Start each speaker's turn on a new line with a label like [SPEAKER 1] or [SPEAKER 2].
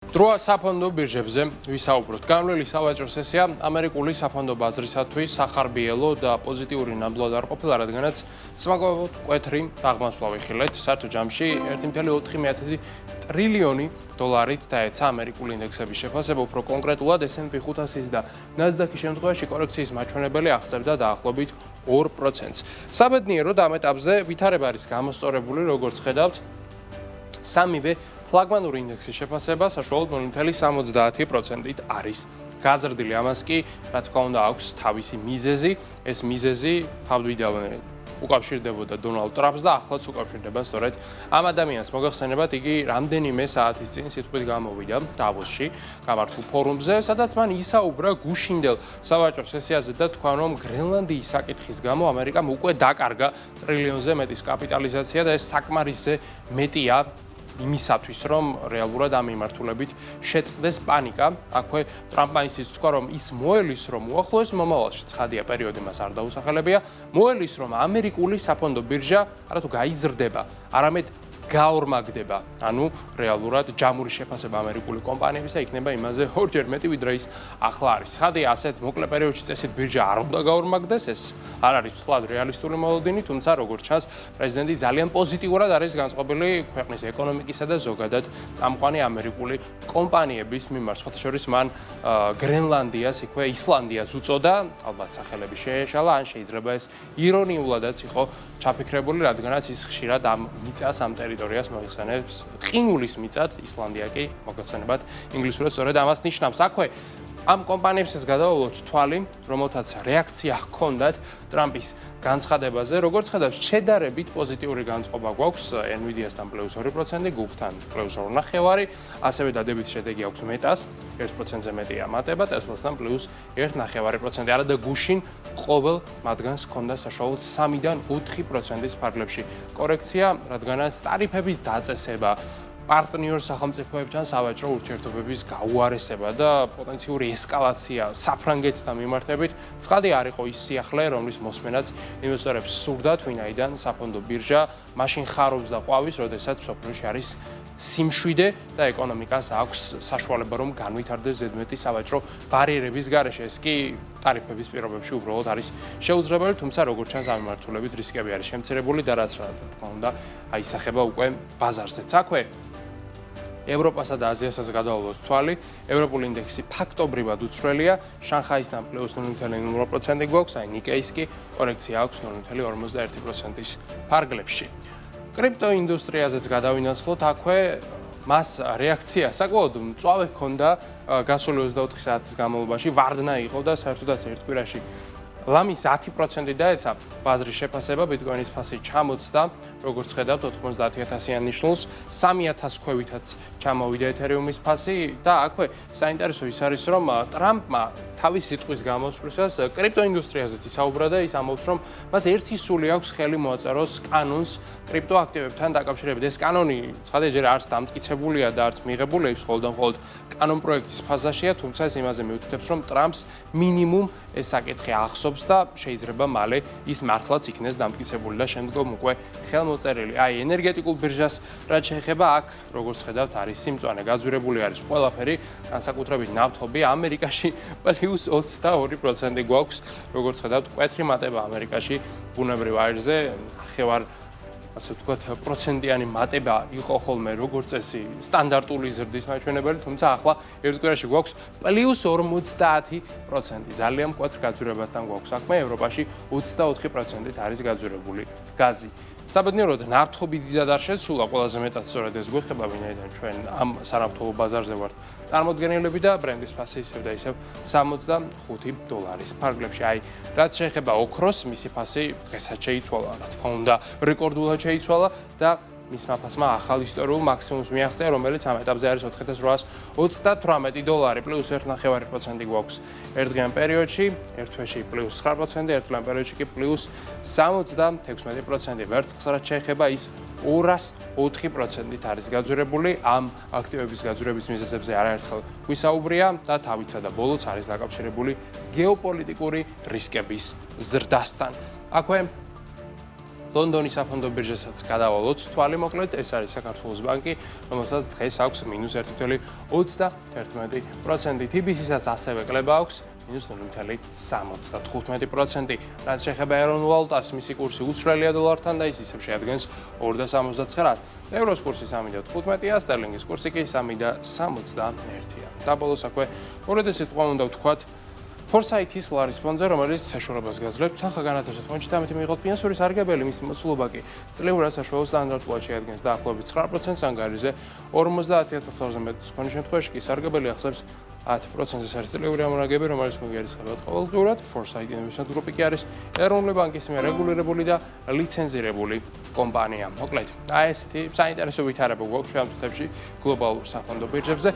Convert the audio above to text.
[SPEAKER 1] დროა საფონდო ბირჟებზე ვისაუბროთ. განვლილი სავაჭრო სესია ამერიკული საფონდო ბაზრისათვის სახარბიელო და პოზიტიური ნაბლად არ ყოფილა, რადგანაც სმაგავად მკვეთრი დაღმასვლა ვიხილეთ. საერთო ჯამში 1.4 ტრილიონი დოლარით დაეცა ამერიკული ინდექსების შეფასება, უფრო კონკრეტულად S&P 500-ის და NASDAQ-ის შემთხვევაში კორექციის მაჩვენებელი აღწევდა დაახლოებით 2%-ს. საბედნიეროდ ამ ეტაპზე ვითარება არის გამოსწორებული, როგორც ხედავთ, სამივე ფლაგმანური ინდექსის შეფასება საშუალოდ 0.70%-ით არის გაზრდილი. ამას კი, რა თქმა უნდა, აქვს თავისი მიზეზი. ეს მიზეზი თავდვიდავ უკავშირდებოდა დონალდ ტრამპს და ახლაც უკავშირდება სწორედ ამ ადამიანს. მოგახსენებათ, იგი რამდენიმე საათის წინ სიტყვით გამოვიდა დავოსში, გამართულ ფორუმზე, სადაც მან ისაუბრა გუშინდელ სავაჭრო სესიაზე და თქვა, რომ გრენლანდიის საკითხის გამო ამერიკამ უკვე დაკარგა ტრილიონზე მეტის კაპიტალიზაცია და ეს საკმარისზე მეტია იმისათვის, რომ რეალურად ამ მიმართულებით შეწყდეს პანიკა. აქვე ტრამპმა ისიც თქვა, რომ ის მოელის, რომ უახლოეს მომავალში ცხადია პერიოდი მას არ დაუსახელებია, მოელის, რომ ამერიკული საფონდო ბირჟა არათუ გაიზრდება, არამედ გაორმაგდება. ანუ რეალურად ჯამური შეფასება ამერიკული კომპანიებისა იქნება იმაზე ორჯერ მეტი, ვიდრე ის ახლა არის. ცხადია, ასეთ მოკლე პერიოდში წესით ბირჟა არ უნდა გაორმაგდეს, ეს არ არის თვალ რეალისტური მოლოდინი, თუმცა როგორც ჩანს, პრეზიდენტი ძალიან პოზიტიურად არის განწყობილი ქვეყნის ეკონომიკისა და ზოგადად წამყვანი ამერიკული კომპანიების მიმართ. სხვათა შორის მან გრენლანდიას, იქვე ისლანდიას უწოდა, ალბათ სახელები შეეშალა, ან შეიძლება ეს ირონიულადაც იყო ჩაფიქრებული, რადგანაც ის ხშირად ამ მიწას ამ ტერიტორიას მოიხსენებს ყინულის მიწად, ისლანდია კი მოგახსენებათ ინგლისურად სწორედ ამას ნიშნავს. აქვე ამ კომპანიებსაც გადავავლოთ თვალი, რომელთაც რეაქცია ჰქონდათ ტრამპის განცხადებაზე. როგორც ხედავთ, შედარებით პოზიტიური განწყობა გვაქვს Nvidia-სთან +2%, Google-თან +2.5%, ასევე დადებით შედეგი აქვს Meta-ს 1%-ზე მეტია მატება, Tesla-სთან +1.5%. არა და გუშინ ყოველ მათგანს ჰქონდა საშუალოდ 3-დან 4%-ის ფარგლებში კორექცია, რადგანაც ტარიფების დაწესება, პარტნიორ სახელმწიფოებთან სავაჭრო ურთიერთობების გაუარესება და პოტენციური ესკალაცია საფრანგეთთან მიმართებით ცხადია არ იყო ის სიახლე, რომლის მოსმენაც ინვესტორებს სურდათ, ვინაიდან საფონდო ბირჟა მაშინ ხარობს და ყვავის, როდესაც მსოფლიოში არის სიმშვიდე და ეკონომიკას აქვს საშუალება, რომ განვითარდეს ზედმეტი სავაჭრო ბარიერების გარეშე. ეს კი ტარიფების პირობებში უბრალოდ არის შეუძლებელი, თუმცა როგორც ჩანს ამ მიმართულებით რისკები არის შემცირებული და რაც რა თქმა უნდა აისახება უკვე ბაზარზეც. აქვე ევროპასა და აზიასაც გადავავლოთ თვალი. ევროპული ინდექსი ფაქტობრივად უცვლელია, შანხაისთან +0.0% გვაქვს, აი ნიკეის კი კორექცია აქვს 0.51%-ის ფარგლებში. კრიპტო ინდუსტრიაზეც გადავინაცვლოთ, აქვე მას რეაქცია საკმაოდ მწვავე ჰქონდა გასული 24 საათის განმავლობაში, ვარდნა იყო და საერთოდაც ერთ კვირაში ლამის 10% დაეცა ბაზრის შეფასება, ბიტკოინის ფასი ჩამოწდა, როგორც ხედავთ 90,000-იან ნიშნულს, 3,000 ქვევითაც ჩამოვიდა ეთერიუმის ფასი და აქვე საინტერესო ის არის, რომ ტრამპმა თავის სიტყვის გამოსვლისას კრიპტო ინდუსტრიაზეც ისაუბრა და ის ამბობს, რომ მას ერთი სული აქვს ხელი მოაწეროს კანონს კრიპტო აქტივებთან დაკავშირებით. ეს კანონი ცხადია ჯერ არც დამტკიცებულია და არც მიღებული აქვს, მხოლოდ კანონ პროექტის ფაზაშია, თუმცა ეს იმაზე მიუთითებს, რომ ტრამპს მინიმუმ ეს საკითხი ახსოვს და შეიძლება მალე ის მართლაც იქნეს დამტკიცებული და შემდგომ უკვე ხელმოწერილი. აი, ენერგეტიკულ ბირჟას რაც შეეხება, აქ როგორც ხედავთ, არის სიმწვანე, გაძვირებული არის ყველაფერი, განსაკუთრებით ნავთობი. ამერიკაში +22% გვაქვს, როგორც ხედავთ, მკვეთრი მატება ამერიკაში ბუნებრივ აირზე, ნახევარ ასე ვთქვათ, პროცენტიანი მატება იყო ხოლმე როგორც წესი სტანდარტული ზრდის მაჩვენებელი, თუმცა ახლა ერთ კვირაში გვაქვს +50%. ძალიან მკვეთრ გაძვირებასთან გვაქვს საქმე. ევროპაში 24%-ით არის გაძვირებული გაზი. საბედნიეროდ ნავთობი დიდად არ შეცვლა, ყველაზე მეტად სწორედ ეს გვეხება, ვინაიდან ჩვენ ამ სანავთობო ბაზარზე ვართ წარმოდგენილები და ბრენდის ფასი ისევ და ისევ $65 ფარგლებში. აი, რაც შეეხება ოქროს, მისი ფასი დღესაც შეიცვალა, რა თქმა უნდა, რეკორდულად შეიცვალა და მისმა ფასმა ახალ ისტორიულ მაქსიმუმს მიაღწია, რომელიც ამ ეტაპზე არის $4,838, +1.5% გვაქვს ერთდღიან პერიოდში, ერთ თვეში +9%, ერთ დღიან პერიოდში კი +76%. ვერცხლს რაც შეეხება, ის 204%-ით არის გაძვირებული. ამ აქტივების გაძვირების მიზეზებზე არაერთხელ ვისაუბრია და თავიცა და ბოლოც არის დაკავშირებული გეოპოლიტიკური რისკების ზრდასთან. აქვე ლონდონის საფონდო ბირჟასაც გადავალოთ თვალი მოკლედ, ეს არის საქართველოს ბანკი, რომელსაც დღეს აქვს -1.31%. TBC-საც ასევე კლება აქვს -0.75%. რაც შეეხება ეროვნულ ვალუტას, მისი კურსი უცვლელია დოლართან და ის ისევ შეადგენს 2.79-ს. ევროს კურსი 3.15-ია, სტერლინგის კურსი კი 3.61-ია. და ბოლოს აქვე მორედი სიტყვა უნდა ვთქვათ Foresight-ის ლარის ფონდზე, რომელიც საშუალებას გაძლევთ თანხა განათავსოთ ფონდში და ამით მიიღოთ ფინანსური სარგებელი, მისი მოცულობა კი წლიურად საშუალო სტანდარტულად შეადგენს დაახლოებით 9%-ს, ანგარიზე 50,000 მეტს ქონის შემთხვევაში კი სარგებელი ახსებს 10%-ს. ეს არის წლიური ამონაგები, რომელიც მოგიარისხებათ ყოველდღიურად. Foresight ინვესტმენტ გრუპი კი არის ეროვნული ბანკის მიერ რეგულირებული და ლიცენზირებული კომპანია. მოკლედ, ესეთი საინტერესო ვითარება გვაქვს ამ წუთებში გლობალურ საფონდო ბირჟებზე.